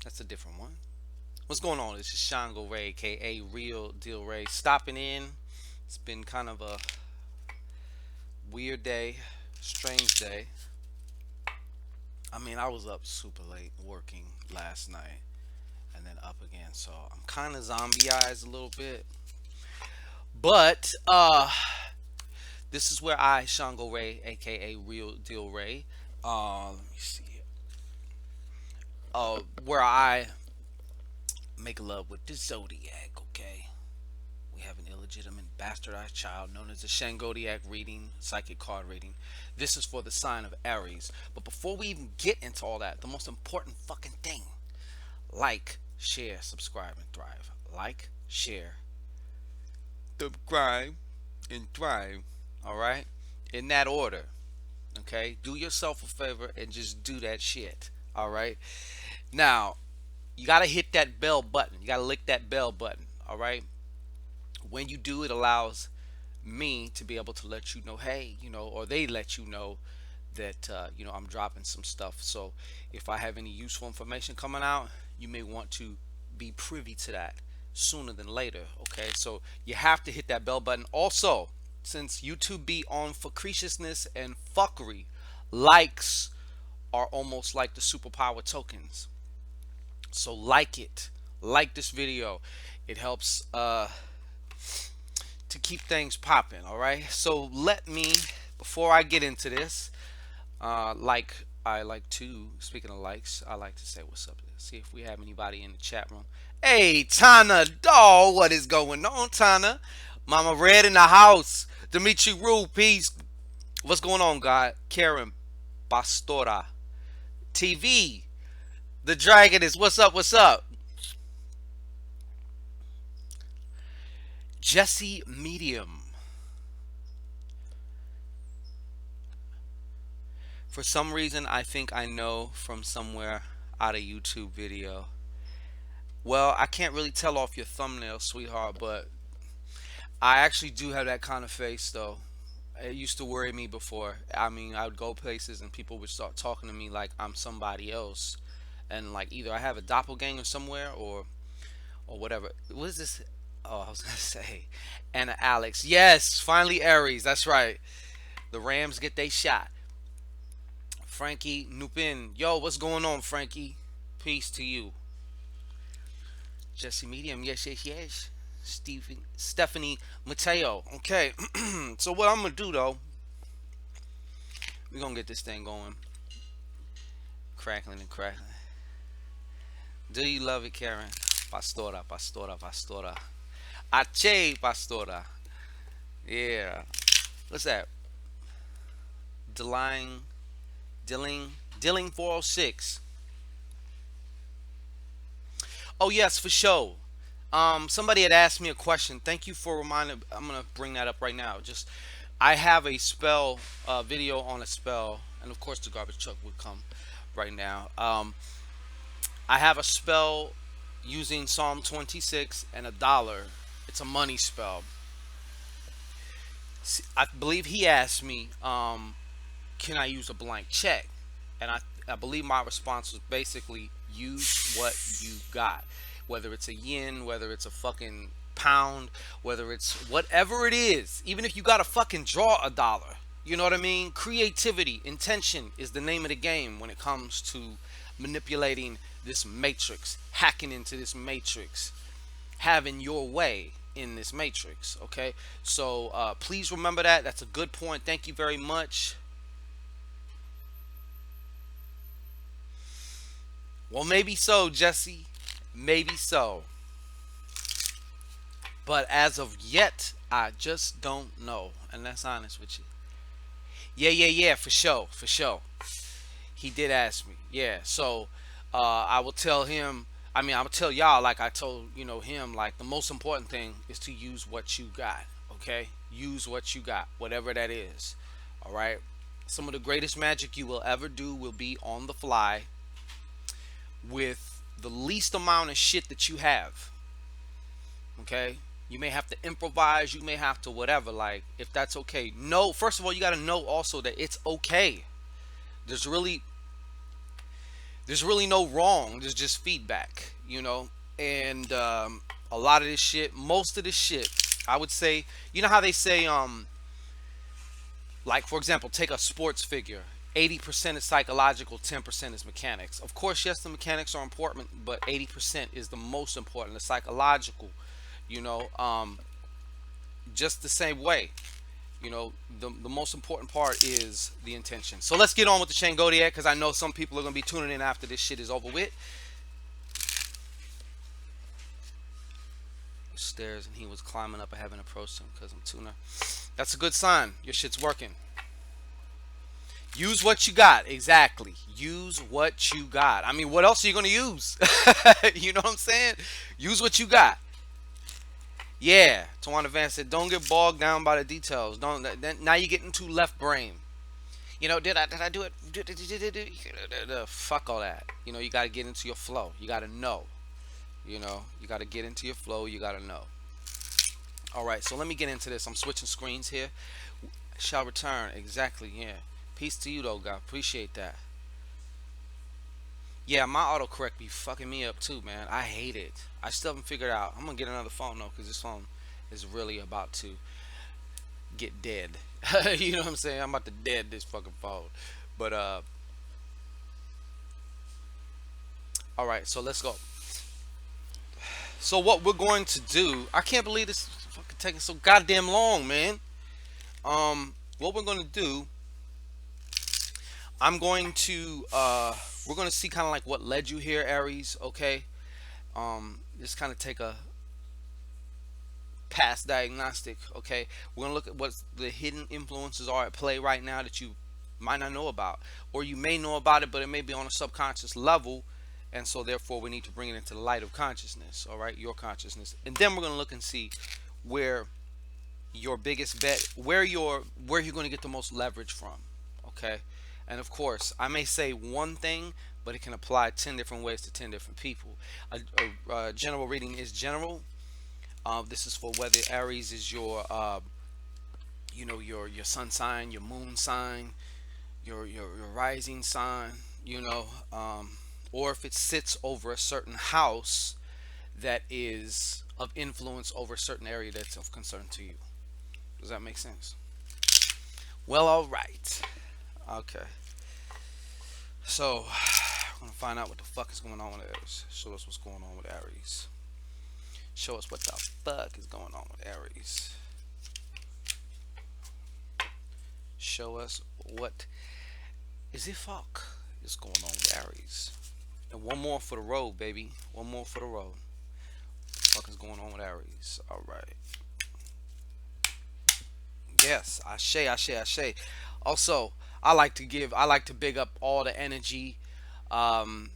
That's a different one. What's going on? This is Shango Ray, aka Real Deal Ray, stopping in. It's been kind of a weird day, strange day. I mean, I was up super late working last night and then up again, so I'm kind of zombie-eyed a little bit. But this is where I, Shango Ray, aka Real Deal Ray, let me see, where I make love with the Zodiac. Okay, we have an illegitimate bastardized child known as the Shangodiac reading, psychic card reading. This is for the sign of Aries. But before we even get into all that, the most important fucking thing: like, share, subscribe, and thrive. Like, share, subscribe, and thrive. All right, in that order. Okay, do yourself a favor and just do that shit. All right. Now you gotta hit that bell button. You gotta lick that bell button. All right. When you do, it allows me to be able to let you know, hey, or they let you know that I'm dropping some stuff. So if I have any useful information coming out, you may want to be privy to that sooner than later. Okay, so you have to hit that bell button. Also, since YouTube be on for facetiousness and fuckery, likes are almost like the superpower tokens. So like it, like this video. It helps to keep things popping. All right. So let me, before I get into this, like I like to, speaking of likes, I like to say what's up. See if we have anybody in the chat room. Hey, Tana Doll, what is going on, Tana? Mama Red in the house. Dimitri Rue, peace. What's going on, God? Karen Pastora. TV. The Dragon is what's up, what's up? Jesse Medium. For some reason, I think I know from somewhere out of YouTube video. Well, I can't really tell off your thumbnail, sweetheart, but I actually do have that kind of face, though. It used to worry me before. I mean, I would go places and people would start talking to me like I'm somebody else, and like either I have a doppelganger somewhere or whatever. What is this? Oh, I was gonna say, Anna Alex. Yes, finally Aries. That's right. The Rams get they shot. Frankie Nupin. Yo, what's going on, Frankie? Peace to you. Jesse Medium. Yes, yes, yes. Stephanie Mateo. Okay. So what I'm gonna do though, we're gonna get this thing going. Crackling and crackling. Do you love it, Karen? Pastora, pastora, pastora. Ache, pastora. Yeah. What's that? Deline, Dilling 406. Oh yes, for sure. Somebody had asked me a question. Thank you for reminding. I'm gonna bring that up right now. Just, I have a spell video on a spell, and of course the garbage truck would come right now. I have a spell using Psalm 26 and a dollar. It's a money spell. I believe he asked me, can I use a blank check? And I believe my response was basically use what you got. Whether it's a yen, whether it's a fucking pound, whether it's whatever it is, even if you gotta fucking draw a dollar. You know what I mean? Creativity, intention is the name of the game when it comes to manipulating this matrix, hacking into this matrix, having your way in this matrix. Okay, so please remember that. That's a good point. Thank you very much. Well, maybe so, Jesse. Maybe so. But as of yet, I just don't know. And that's honest with you. Yeah, yeah, yeah, for sure, for sure. He did ask me. Yeah, so I will tell him. I mean, I will tell y'all like I told him. Like the most important thing is to use what you got. Okay, use what you got, whatever that is. All right. Some of the greatest magic you will ever do will be on the fly with the least amount of shit that you have. Okay, you may have to improvise, you may have to whatever, like if that's okay. No, first of all, you got to know also that it's okay. There's really There's really no wrong. There's just feedback, And a lot of this shit, most of this shit, I would say, you know how they say, like for example, take a sports figure. 80% is psychological, 10% is mechanics. Of course, yes, the mechanics are important, but 80% is the most important, the psychological, you know, um, just the same way. The most important part is the intention. So let's get on with the Shangodiac because I know some people are going to be tuning in after this shit is over with. Stairs and he was climbing up. I haven't approached him because I'm tuner. That's a good sign. Your shit's working. Use what you got. Exactly. Use what you got. I mean, what else are you going to use? You know what I'm saying? Use what you got. Yeah. Tawana Vance said, don't get bogged down by the details. Don't. Now you're getting too left brain. Did I do it? Fuck all that. You got to get into your flow. You got to know. You got to get into your flow. You got to know. All right, so let me get into this. I'm switching screens here. Shall return. Exactly, yeah. Peace to you, though, God. Appreciate that. Yeah, my autocorrect be fucking me up, too, man. I hate it. I still haven't figured out. I'm going to get another phone, though, because this phone is really about to get dead. You know what I'm saying? I'm about to dead this fucking phone. But, all right, so let's go. So what we're going to do, I can't believe this is fucking taking so goddamn long, man. What we're going to do, I'm going to, we're going to see kind of like what led you here, Aries, okay? Just kind of take a past diagnostic, okay? We're going to look at what the hidden influences are at play right now that you might not know about, or you may know about it, but it may be on a subconscious level, and so therefore we need to bring it into the light of consciousness, all right? Your consciousness. And then we're going to look and see where your biggest bet, where you're going to get the most leverage from, okay? And of course, I may say one thing, but it can apply 10 different ways to 10 different people. A general reading is general. This is for whether Aries is your your sun sign, your moon sign, your rising sign, you know or if it sits over a certain house that is of influence over a certain area that's of concern to you. Does that make sense? Well, all right. Okay. So, I'm gonna find out what the fuck is going on with Aries. Show us what's going on with Aries. Show us what the fuck is going on with Aries. Show us what is the fuck is going on with Aries. And one more for the road, baby. One more for the road. What the fuck is going on with Aries? All right. Yes, Ashe, Ashe, Ashe. Also, I like to big up all the energy, um,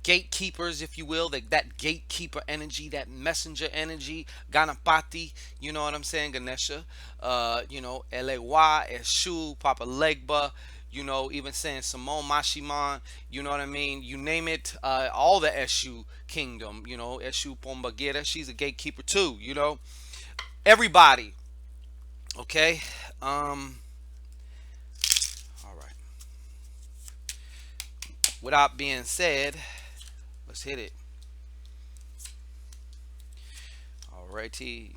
gatekeepers, if you will, that gatekeeper energy, that messenger energy, Ganapati, you know what I'm saying, Ganesha, Elewa, Eshu, Papa Legba, even saying Simone Mashiman, you know what I mean, you name it, all the Eshu kingdom, Eshu Pombagira, she's a gatekeeper too, everybody, okay, all right. Without being said, let's hit it. Alrighty.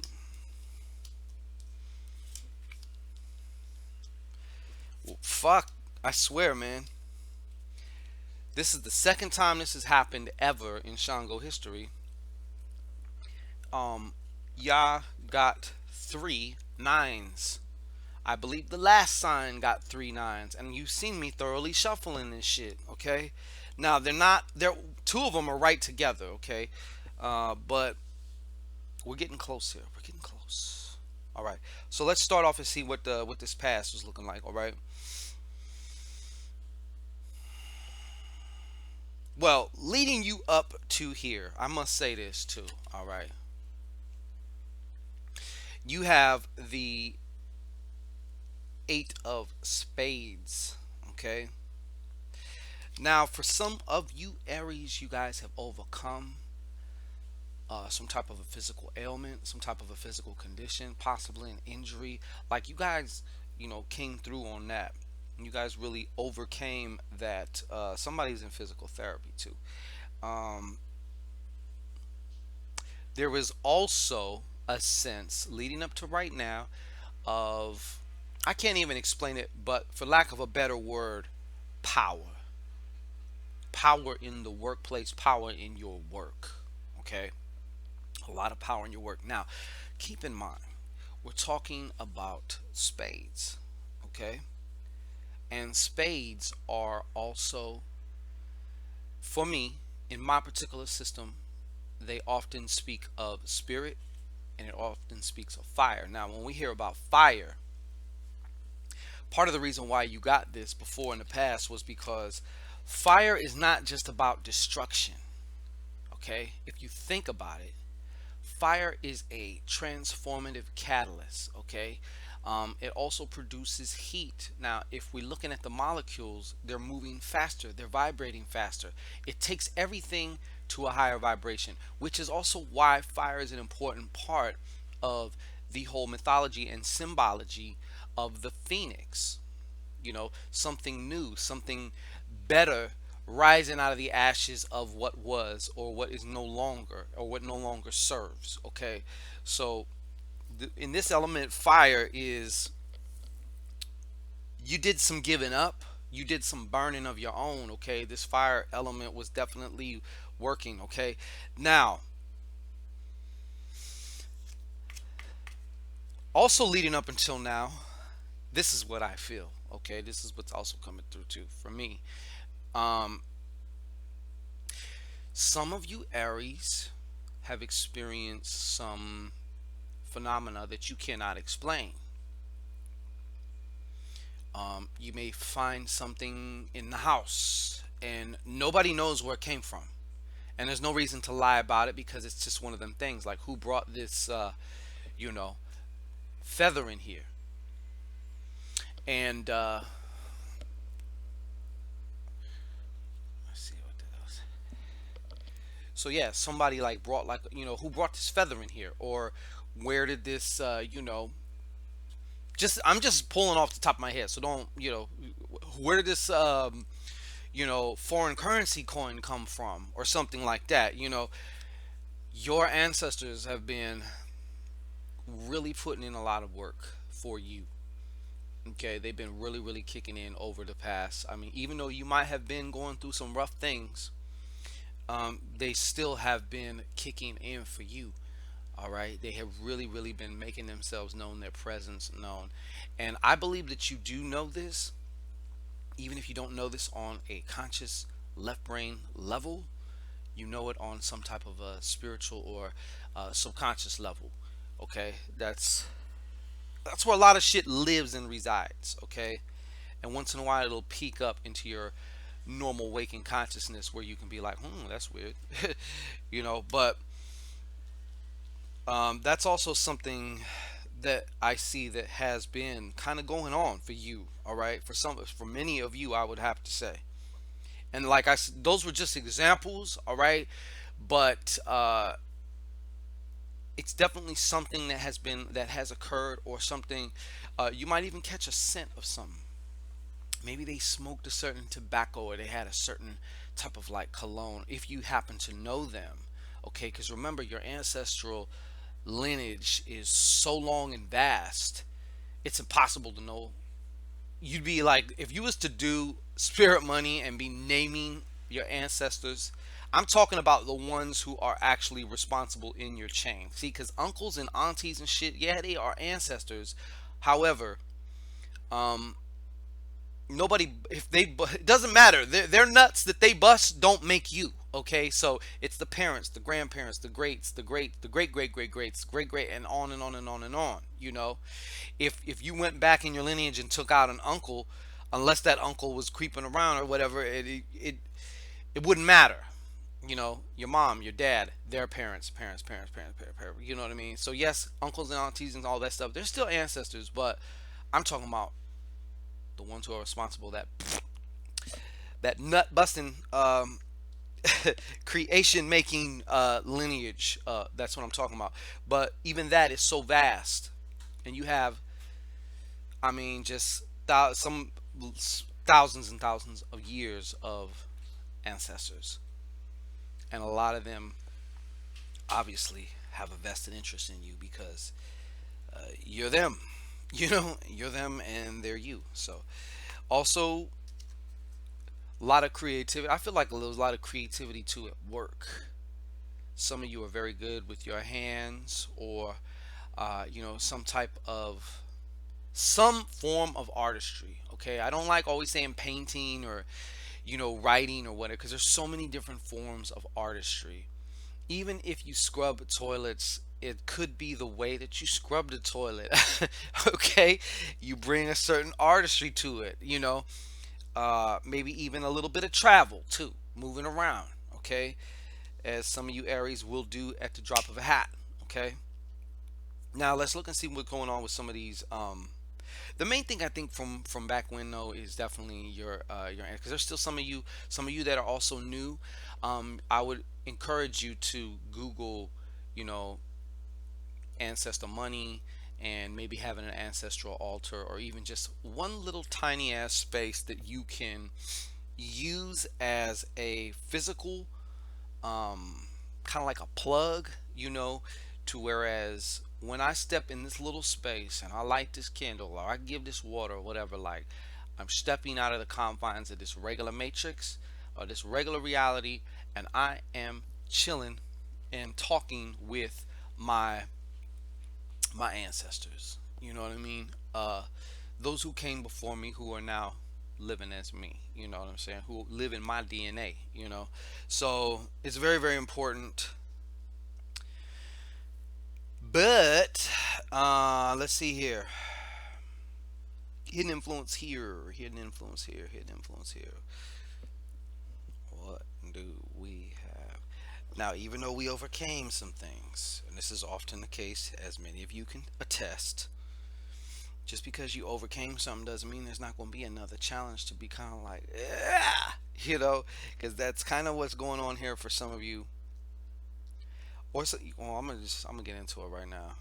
Well, fuck. I swear, man. This is the second time this has happened ever in Shango history. Ya got 3 9s. I believe the last sign got 3 9s, and you've seen me thoroughly shuffling this shit. Okay, now they're not. They're two of them are right together. Okay, but we're getting close here. We're getting close. All right. So let's start off and see what this past was looking like. All right. Well, leading you up to here, I must say this too. All right. You have the 8 of spades. Okay. Now, for some of you Aries, you guys have overcome some type of a physical ailment, some type of a physical condition, possibly an injury. Like you guys, came through on that. You guys really overcame that. Somebody's in physical therapy too. Um, there was also a sense leading up to right now of, I can't even explain it, but for lack of a better word, power. Power in the workplace, power in your work. Okay? A lot of power in your work. Now, keep in mind, we're talking about spades. Okay? And spades are also, for me, in my particular system, they often speak of spirit and it often speaks of fire. Now, when we hear about fire, part of the reason why you got this before in the past was because fire is not just about destruction. Okay? If you think about it, fire is a transformative catalyst. Okay? It also produces heat. Now, if we're looking at the molecules, they're moving faster, they're vibrating faster. It takes everything to a higher vibration, which is also why fire is an important part of the whole mythology and symbology of the phoenix. Something new, something better rising out of the ashes of what was or what is no longer or what no longer serves. Okay, so in this element, fire is, you did some giving up, you did some burning of your own. Okay, this fire element was definitely working. Okay, now also leading up until now, this is what I feel. Okay, this is what's also coming through too for me. um some of you Aries have experienced some phenomena that you cannot explain. You may find something in the house and nobody knows where it came from, and there's no reason to lie about it because it's just one of them things like, who brought this you know feather in here? And let's see what that was. So yeah, somebody like brought, like, who brought this feather in here, or where did this just, I'm just pulling off the top of my head, so don't, where did this foreign currency coin come from, or something like that. Your ancestors have been really putting in a lot of work for you. Okay, they've been really, really kicking in over the past. I mean, even though you might have been going through some rough things, they still have been kicking in for you. All right, they have really, really been making themselves known, their presence known, and I believe that you do know this, even if you don't know this on a conscious left brain level. You know it on some type of a spiritual or subconscious level. Okay, that's where a lot of shit lives and resides. Okay, and once in a while it'll peek up into your normal waking consciousness where you can be like, that's weird. But that's also something that I see that has been kind of going on for you. All right, for many of you, I would have to say. And like those were just examples. All right, but it's definitely something that has occurred, or something. You might even catch a scent of something. Maybe they smoked a certain tobacco, or they had a certain type of like cologne, if you happen to know them. Okay, because remember, your ancestral lineage is so long and vast, it's impossible to know. You'd be like, if you was to do spirit money and be naming your ancestors, I'm talking about the ones who are actually responsible in your chain. See, because uncles and aunties and shit, yeah, they are ancestors. However, um nobody, if it doesn't matter, their nuts that they bust don't make you. Okay, so it's the parents, the grandparents, the greats, the great great great greats, great great, and on and on and on and on. If you went back in your lineage and took out an uncle, unless that uncle was creeping around or whatever, it wouldn't matter. Your mom, your dad, their parents. You know what I mean? So yes, uncles and aunties and all that stuff, they're still ancestors, but I'm talking about the ones who are responsible, that nut busting, creation making lineage. That's what I'm talking about. But even that is so vast, and you have, I mean, just some thousands and thousands of years of ancestors, and a lot of them obviously have a vested interest in you because you're them. You're them and they're you. So also a lot of creativity. I feel like there's a lot of creativity too at work. Some of you are very good with your hands, or some type of some form of artistry. Okay, I don't like always saying painting or writing or whatever, because there's so many different forms of artistry. Even if you scrub toilets, it could be the way that you scrub the toilet. Okay, you bring a certain artistry to it. Maybe even a little bit of travel too, moving around. Okay, as some of you Aries will do at the drop of a hat. Okay, now let's look and see what's going on with some of these. The main thing I think from back when though is definitely your, because there's still some of you that are also new. I would encourage you to Google, you know, ancestor money, and maybe having an ancestral altar, or even just one little tiny ass space that you can use as a physical, kind of like a plug, to whereas when I step in this little space and I light this candle or I give this water or whatever, like I'm stepping out of the confines of this regular matrix or this regular reality, and I am chilling and talking with my my ancestors. You know what I mean? Those who came before me, who are now living as me. You know what I'm saying? Who live in my DNA. So it's very, very important. But let's see here. Hidden influence here. Hidden influence here. Hidden influence here. What do we have? Now, even though we overcame some things, and this is often the case, as many of you can attest, just because you overcame something doesn't mean there's not going to be another challenge to be kind of like, yeah, because that's kind of what's going on here for some of you. Or so, well, I'm gonna get into it right now.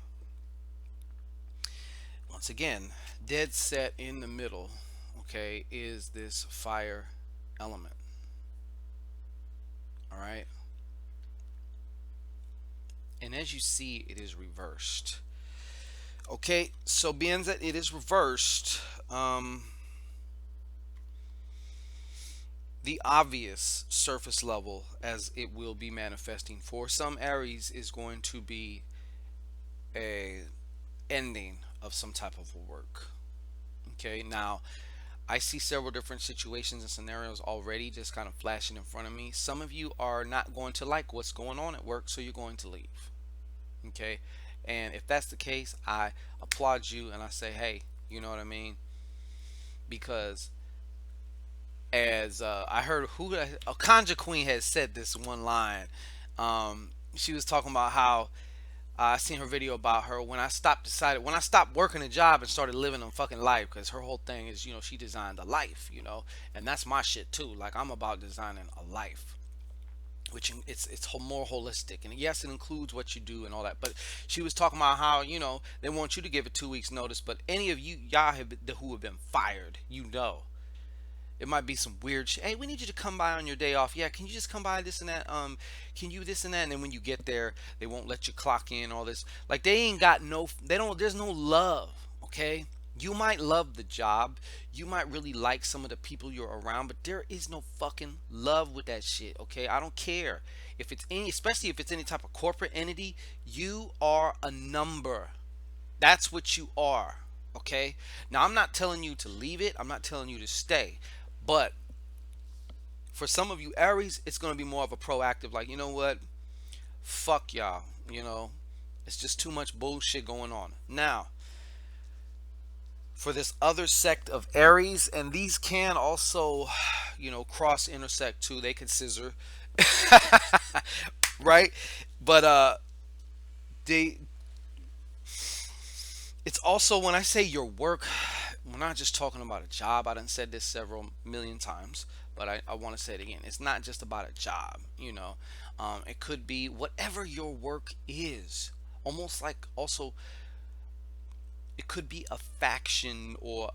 Once again, dead set in the middle, okay, is this fire element. All right, and as you see, it is reversed. Okay, so being that it is reversed, the obvious surface level as it will be manifesting for some Aries is going to be a ending of some type of work. Okay, now I see several different situations and scenarios already just kind of flashing in front of me. Some of you are not going to like what's going on at work, so you're going to leave. Okay, and if that's the case, I applaud you and I say, hey, you know what I mean? Because as I heard a Conja Queen had said this one line. She was talking about how I seen her video about her when I stopped working a job and started living a fucking life, because her whole thing is, she designed a life, and that's my shit too. Like, I'm about designing a life, which it's more holistic, and yes, it includes what you do and all that. But she was talking about how they want you to give a 2 weeks notice, but any of you y'all who have been fired, it might be some weird shit. Hey, we need you to come by on your day off. Yeah, can you just come by this and that? Can you this and that? And then when you get there, they won't let you clock in, all this. Like, they ain't got no, they don't, there's no love, okay? You might love the job. You might really like some of the people you're around, but there is no fucking love with that shit, okay? I don't care. If it's any, especially if it's any type of corporate entity, you are a number. That's what you are, okay? Now, I'm not telling you to leave it. I'm not telling you to stay. But for some of you Aries, it's going to be more of a proactive, like, you know what? Fuck y'all. It's just too much bullshit going on. Now, for this other sect of Aries, and these can also, cross intersect too. They can scissor. Right? But they it's also, when I say your work, we're not just talking about a job. I done said this several million times, but I want to say it again. It's not just about a job. It could be whatever your work is. Almost like, also, it could be a faction or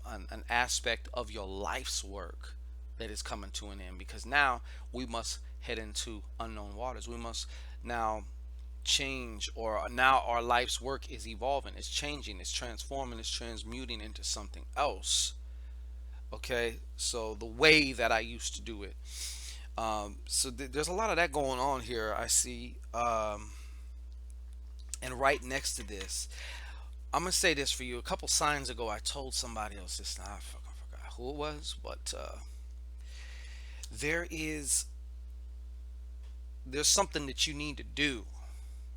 an aspect of your life's work that is coming to an end, because now we must head into unknown waters. We must now change, or now our life's work is evolving, it's changing, it's transforming, it's transmuting into something else. Okay, so the way that I used to do it. So there's a lot of that going on here, I see. And right next to this, I'm gonna say this for you. A couple signs ago, I told somebody else this. Now I forgot who it was, but there is there's something that you need to do.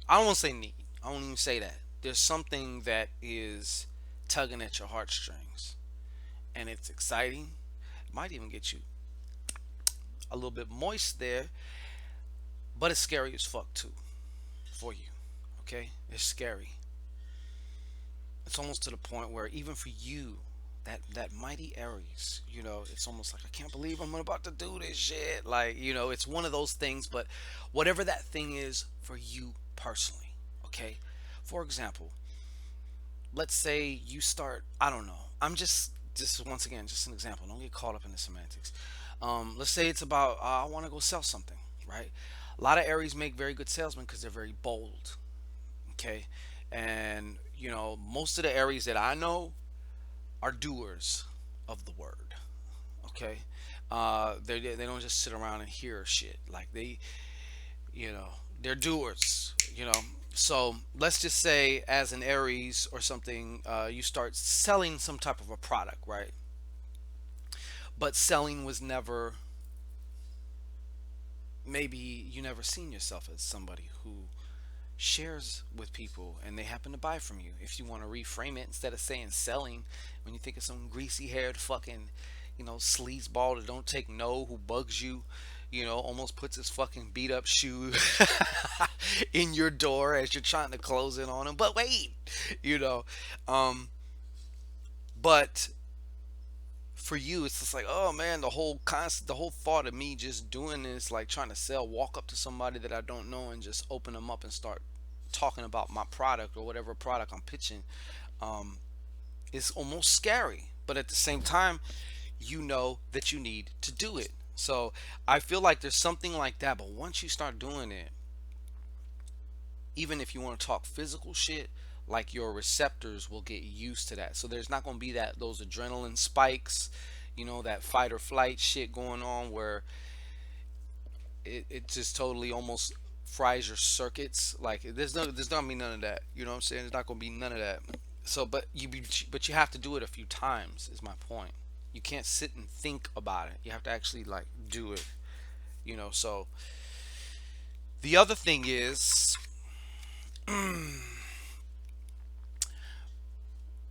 I don't want to say need. I don't even say that. There's something that is tugging at your heartstrings, and it's exciting. It might even get you a little bit moist there, but it's scary as fuck too for you. Okay, it's scary. It's almost to the point where even for you, that mighty Aries, it's almost like, I can't believe I'm about to do this shit. Like, it's one of those things. But whatever that thing is for you personally, okay. For example, let's say you start. I don't know. I'm just once again, just an example. Don't get caught up in the semantics. Let's say it's about, I want to go sell something, right? A lot of Aries make very good salesmen because they're very bold. Okay, and most of the Aries that I know are doers of the word. Okay, they don't just sit around and hear shit. Like you know they're doers. So let's just say, as an Aries or something, you start selling some type of a product, right? But selling was never, maybe you never seen yourself as somebody who shares with people and they happen to buy from you. If you want to reframe it, instead of saying selling, when you think of some greasy haired fucking, sleazeball that don't take no, who bugs you, almost puts his fucking beat up shoe in your door as you're trying to close in on him. But wait, you know, um, but for you, it's just like, oh man, the whole thought of me just doing this, like trying to sell, walk up to somebody that I don't know and just open them up and start talking about my product or whatever product I'm pitching, um, is almost scary. But at the same time, you know that you need to do it. So I feel like there's something like that. But once you start doing it, even if you want to talk physical shit, like your receptors will get used to that. So there's not going to be those adrenaline spikes, that fight or flight shit going on where it just totally almost fries your circuits. Like there's not gonna be none of that. You know what I'm saying? There's not gonna be none of that. So, but you have to do it a few times. Is my point. You can't sit and think about it. You have to actually like do it. So the other thing is,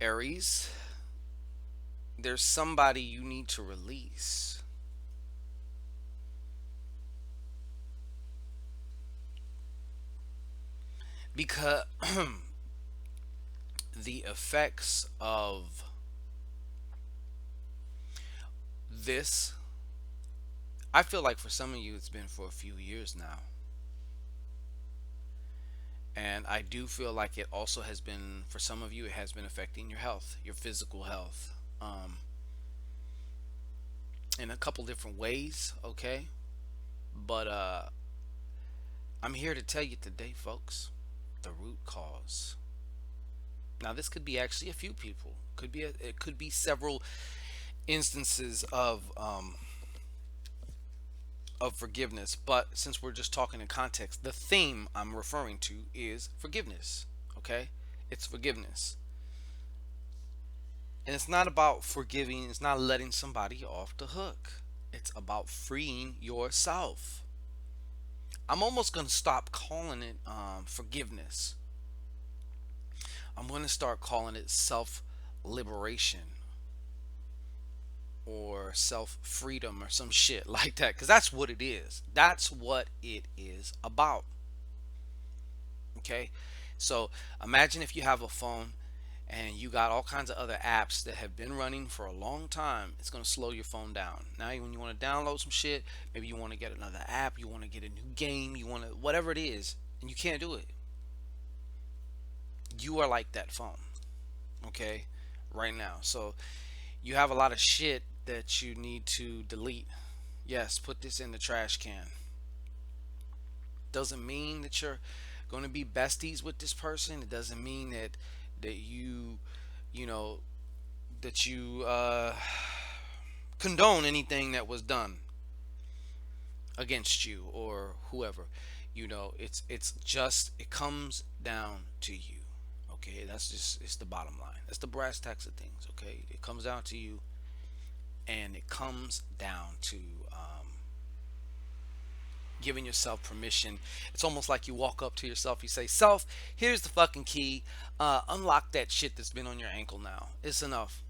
Aries, there's somebody you need to release, because the effects of this, I feel like for some of you it's been for a few years now. And I do feel like it also has been, for some of you, it has been affecting your health, your physical health, in a couple different ways, okay? But I'm here to tell you today, folks, the root cause. Now, this could be actually a few people. It could be several instances of forgiveness. But since we're just talking in context, the theme I'm referring to is forgiveness. Okay, it's forgiveness, and it's not about forgiving. It's not letting somebody off the hook. It's about freeing yourself. I'm almost gonna stop calling it forgiveness. I'm gonna start calling it self liberation or self freedom or some shit like that, because that's what it is. That's what it is about. Okay, so imagine if you have a phone and you got all kinds of other apps that have been running for a long time. It's going to slow your phone down. Now when you want to download some shit, maybe you want to get another app, you want to get a new game, you want to whatever it is, and you can't do it. You are like that phone. Okay, right now. So you have a lot of shit that you need to delete. Yes, put this in the trash can. Doesn't mean that you're going to be besties with this person. It doesn't mean that you know that you condone anything that was done against you or whoever. It's just, it comes down to you. Okay, that's just, it's the bottom line. That's the brass tacks of things. Okay, it comes down to you, and it comes down to giving yourself permission. It's almost like you walk up to yourself, you say, "Self, here's the fucking key. Unlock that shit that's been on your ankle now. It's enough.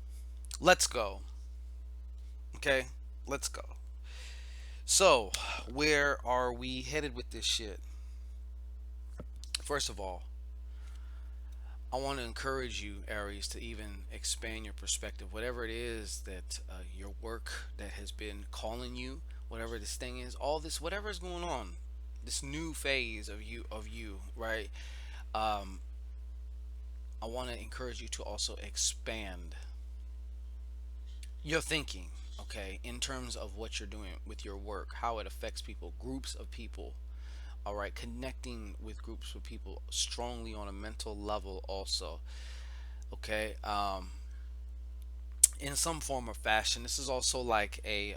Let's go." Okay, let's go. So, where are we headed with this shit? First of all, I want to encourage you, Aries, to even expand your perspective. Whatever it is that your work that has been calling you, whatever this thing is, all this, whatever is going on, this new phase of you, right? Um, I want to encourage you to also expand your thinking, okay, in terms of what you're doing with your work, how it affects people, groups of people. All right, connecting with groups of people strongly on a mental level, also. Okay, in some form or fashion. This is also like a,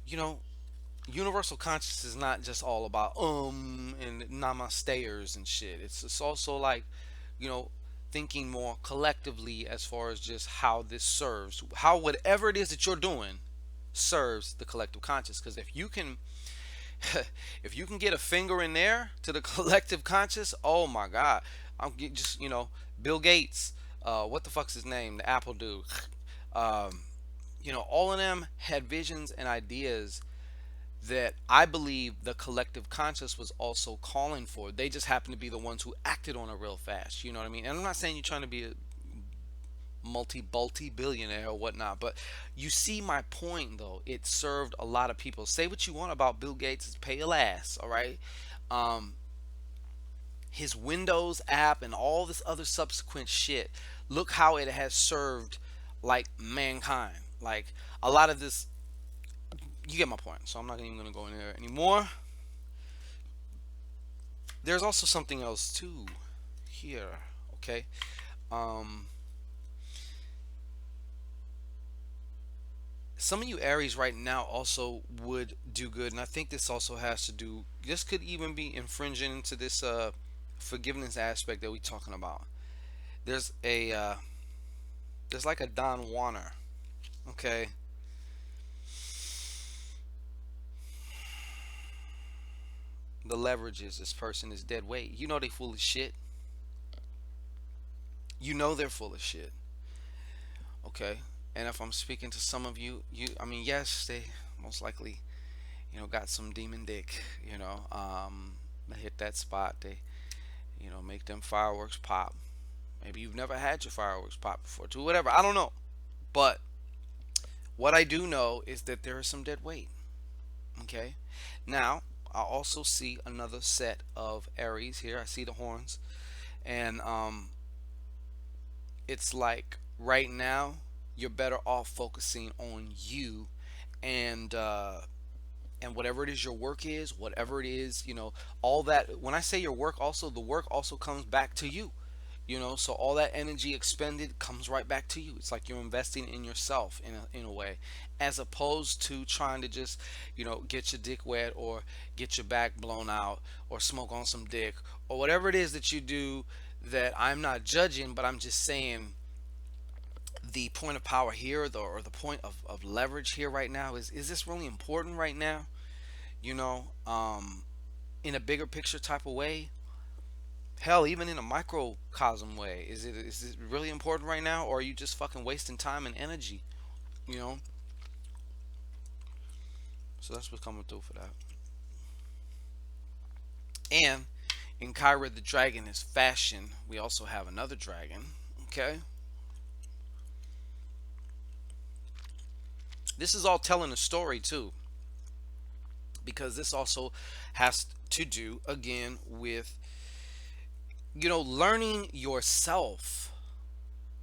you know, universal consciousness is not just all about and namasters and shit. It's also like, you know, thinking more collectively as far as just how this serves, how whatever it is that you're doing serves the collective conscious. Because if you can, if you can get a finger in there to the collective conscious, oh my God, just, Bill Gates, what the fuck's his name, the Apple dude, um, all of them had visions and ideas that I believe the collective conscious was also calling for. They just happened to be the ones who acted on it real fast. You know what I mean? And I'm not saying you're trying to be a multi billionaire or whatnot, but you see my point though. It served a lot of people. Say what you want about Bill Gates' pale ass, all right? Um, his Windows app and all this other subsequent shit. Look how it has served like mankind. Like a lot of this, you get my point. So I'm not even going to go in there anymore. There's also something else too here. Okay. Um, some of you Aries right now also would do good, and I think this also has to do. This could even be infringing into this forgiveness aspect that we're talking about. There's a there's like a Don Warner. Okay. The leverage is this person is dead weight. You know they full of shit. You know they're full of shit. Okay. And if I'm speaking to some of you, I mean, yes, they most likely, got some demon dick, they hit that spot. They, make them fireworks pop. Maybe you've never had your fireworks pop before, too. Whatever. I don't know. But what I do know is that there is some dead weight. Okay. Now, I also see another set of Aries here. I see the horns. And it's like right now, you're better off focusing on you and whatever it is your work is, whatever it is, all that. When I say your work, also the work also comes back to you. So all that energy expended comes right back to you. It's like you're investing in yourself in a way, as opposed to trying to just, get your dick wet or get your back blown out or smoke on some dick or whatever it is that you do. That I'm not judging, but I'm just saying the point of power here, or the point of leverage here right now is this really important right now? You know, um, in a bigger picture type of way. Hell, even in a microcosm way, is it really important right now, or are you just fucking wasting time and energy? You know. So that's what's coming through for that. And in Kyra the dragon is fashion. We also have another dragon. Okay. This is all telling a story too, because this also has to do again with learning yourself.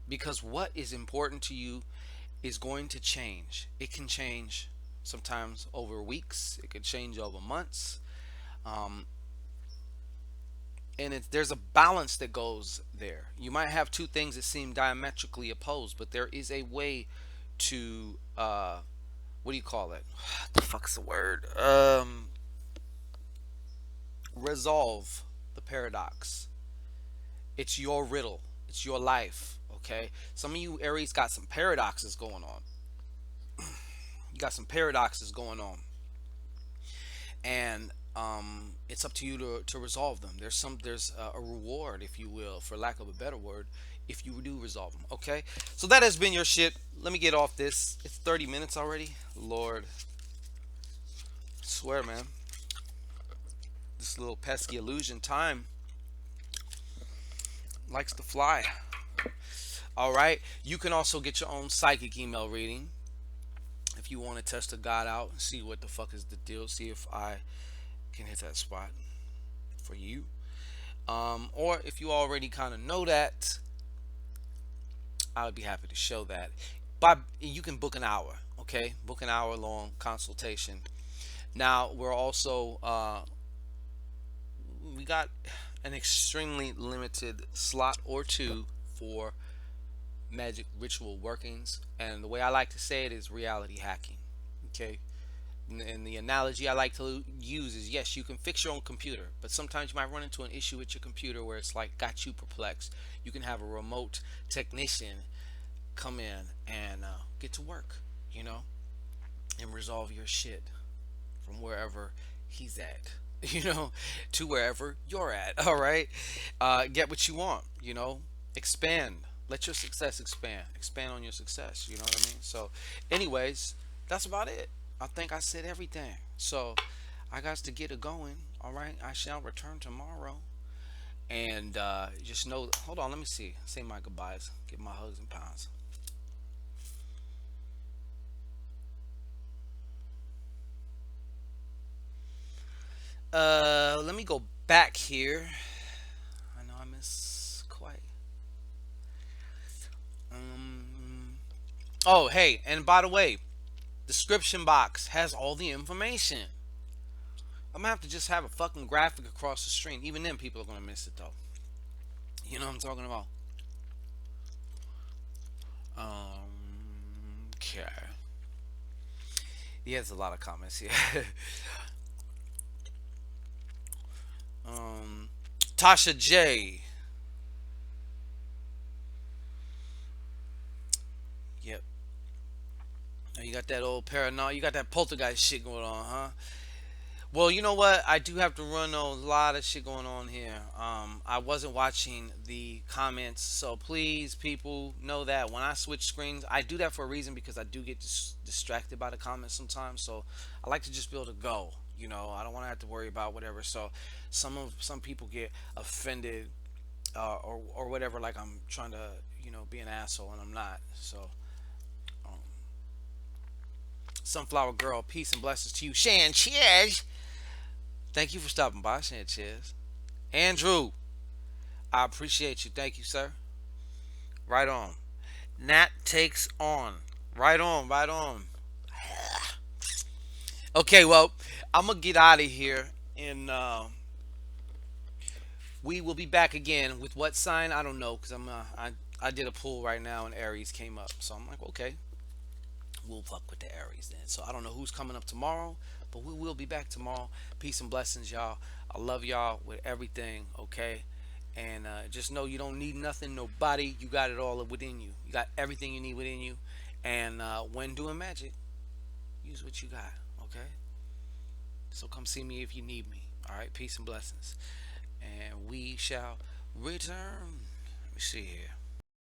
because what is important to you is going to change. It can change sometimes over weeks, it could change over months. Um, and there's a balance that goes there. You might have two things that seem diametrically opposed, but there is a way to what do you call it? What the fuck's the word? Resolve the paradox. It's your riddle. It's your life. Okay. Some of you Aries got some paradoxes going on. You got some paradoxes going on, and it's up to you to resolve them. There's a reward, if you will, for lack of a better word, if you do resolve them. Okay. So that has been your shit. Let me get off this. It's 30 minutes already. Lord, I swear, man. This little pesky illusion time likes to fly. All right. You can also get your own psychic email reading if you want to test a god out and see what the fuck is the deal. See if I can hit that spot for you. Or if you already kind of know that, I would be happy to show that. But you can book an hour. Okay, book an hour long consultation. Now we're also we got an extremely limited slot or two for magic ritual workings, and the way I like to say it is reality hacking. Okay, and the analogy I like to use is, yes, you can fix your own computer, but sometimes you might run into an issue with your computer where it's like got you perplexed. You can have a remote technician come in and get to work, you know, and resolve your shit from wherever he's at, you know, to wherever you're at. All right. Get what you want, you know, expand. Let your success expand. Expand on your success. You know what I mean? So, anyways, that's about it. I think I said everything. So, I got to get it going. All right. I shall return tomorrow. And just know, hold on, let me see. Say my goodbyes. Get my hugs and pounds. Let me go back here. I know I miss quite. Um. Oh, hey, and by the way, description box has all the information. I'm gonna have to just have a fucking graphic across the screen. Even then, people are gonna miss it though. You know what I'm talking about? Okay. He has a lot of comments here. um, Tasha J. Yep. Now you got that old paranoia. You got that poltergeist shit going on, huh? Well, you know what? I do have to run a lot of shit going on here. I wasn't watching the comments, so please, people, know that when I switch screens, I do that for a reason because I do get distracted by the comments sometimes. So I like to just be able to go. You know, I don't want to have to worry about whatever. So some people get offended or whatever, like I'm trying to be an asshole and I'm not. So um, Sunflower Girl, peace and blessings to you, Shan. Cheers. Thank you for stopping by, Sanchez. Andrew, I appreciate you. Thank you, sir. Right on. Nat takes on. Right on, right on. Okay, well, I'm going to get out of here and we will be back again with what sign? I don't know because I did a poll right now and Aries came up. So I'm like, okay, we'll fuck with the Aries then. So I don't know who's coming up tomorrow, but we will be back tomorrow. Peace and blessings, y'all. I love y'all with everything, okay? And just know you don't need nothing, nobody. You got it all within you. You got everything you need within you. And when doing magic, use what you got, okay? So come see me if you need me. All right, peace and blessings. And we shall return. Let me see here.